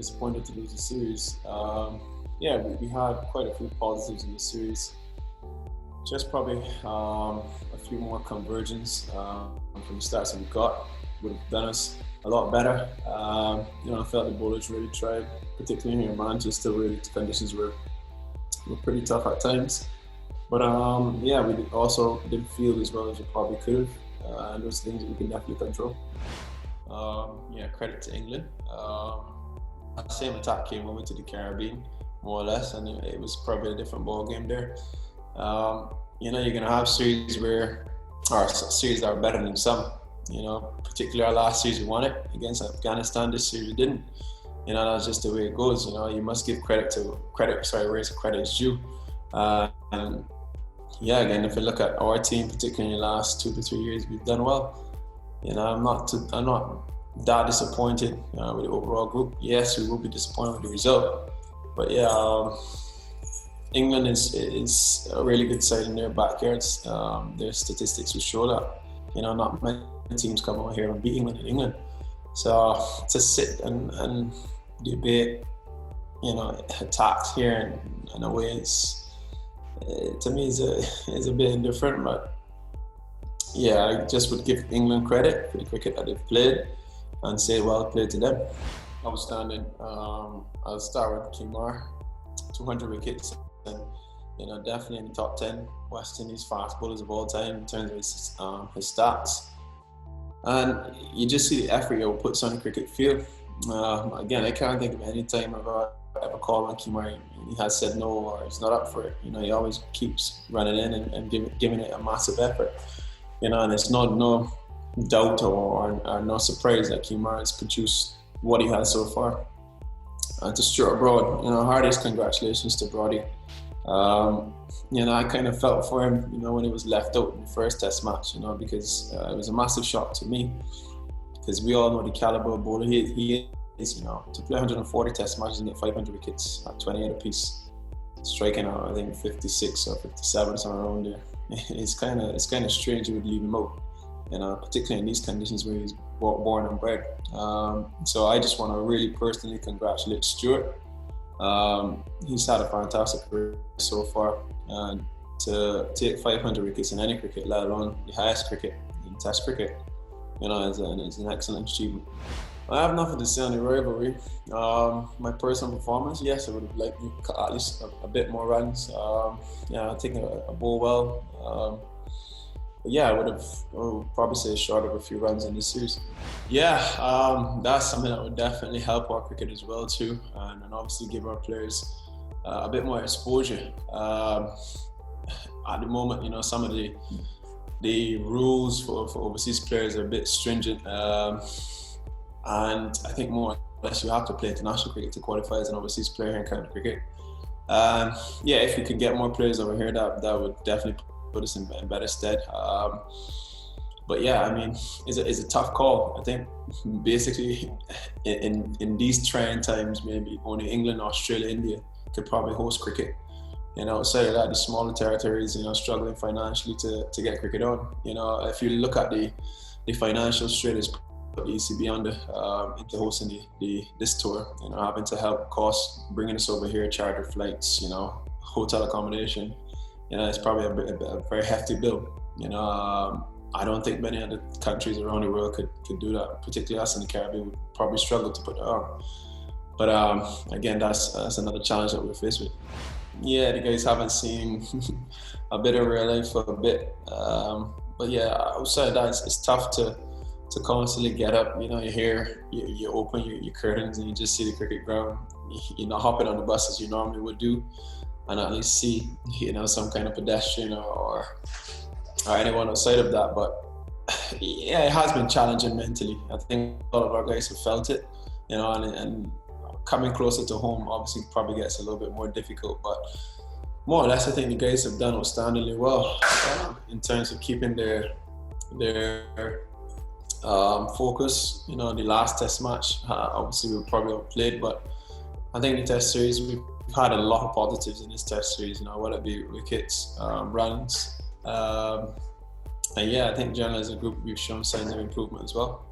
disappointed to lose the series. Yeah, we had quite a few positives in the series. Just probably a few more conversions from the starts that we got would have done us a lot better. I felt the bowlers really tried, particularly here in Manchester, where the conditions were pretty tough at times. But yeah, we also didn't field as well as we probably could have, and those things we can definitely control. Yeah, credit to England. The same attack came over to the Caribbean, more or less, and it was probably a different ball game there. You're going to have series series that are better than some. Particularly our last series we won it against Afghanistan. This series we didn't. That's just the way it goes. You must give where credit is due. And yeah, again, if you look at our team, particularly in the last 2 to 3 years, we've done well. I'm not that disappointed with the overall group. Yes, we will be disappointed with the result, but yeah, England is a really good side in their backyards. Their statistics will show that. Not many teams come over here and beat England in England. So to sit and debate, attacks here in a way, to me is a bit indifferent. But yeah, I just would give England credit for the cricket that they've played and say well played to them. Outstanding. I'll start with Kumar, 200 wickets, and definitely in the top 10 West Indies fast bowlers of all time in terms of his stats. And you just see the effort he puts on the cricket field. Again, I can't think of any time I've ever called on Kumar he has said no or he's not up for it. He always keeps running in and giving it a massive effort. And there's no doubt or no surprise that Kumar has produced what he has so far. And to Stuart Broad, hardest congratulations to Brody. I kind of felt for him, when he was left out in the first Test match, because it was a massive shock to me, because we all know the caliber of bowler he is, to play 140 Test matches and get 500 wickets at 28 apiece, striking out I think 56 or 57 somewhere around there. It's kind of strange you would leave him out, particularly in these conditions where he's born and bred. So I just want to really personally congratulate Stuart. He's had a fantastic career so far, and to take 500 wickets in any cricket, let alone the highest cricket in Test cricket, is an excellent achievement. I have nothing to say on the rivalry. My personal performance, yes, I would have liked at least a bit more runs. I think a bowl well. But yeah, I would probably say short of a few runs in this series. Yeah, that's something that would definitely help our cricket as well too, and obviously give our players a bit more exposure. At the moment, some of the rules for overseas players are a bit stringent, and I think more or less you have to play international cricket to qualify as an overseas player here in county cricket. Yeah, if we could get more players over here, that would definitely put us in better stead. But yeah, it's a tough call. I think basically in these trying times, maybe only England, Australia, India could probably host cricket. Outside of that, the smaller territories, struggling financially to get cricket on. If you look at the financial strain put the ECB under into hosting this tour, having to help costs, bringing us over here, charter flights, hotel accommodation. It's probably a very hefty bill. I don't think many other countries around the world could do that. Particularly us in the Caribbean would probably struggle to put that on. But again, that's another challenge that we're faced with. Yeah, the guys haven't seen a bit of real life for a bit. But yeah, outside that, it's tough to constantly get up. You're here, you open your curtains and you just see the cricket ground. You're not hopping on the bus as you normally would do, and at least see some kind of pedestrian or anyone outside of that. But yeah, it has been challenging mentally. I think a lot of our guys have felt it, and coming closer to home obviously probably gets a little bit more difficult. But more or less, I think the guys have done outstandingly well in terms of keeping their focus. The last Test match, obviously we were probably outplayed, but I think the Test series, we've had a lot of positives in this Test series, whether it be wickets, runs, and yeah, I think generally as a group we've shown signs of improvement as well.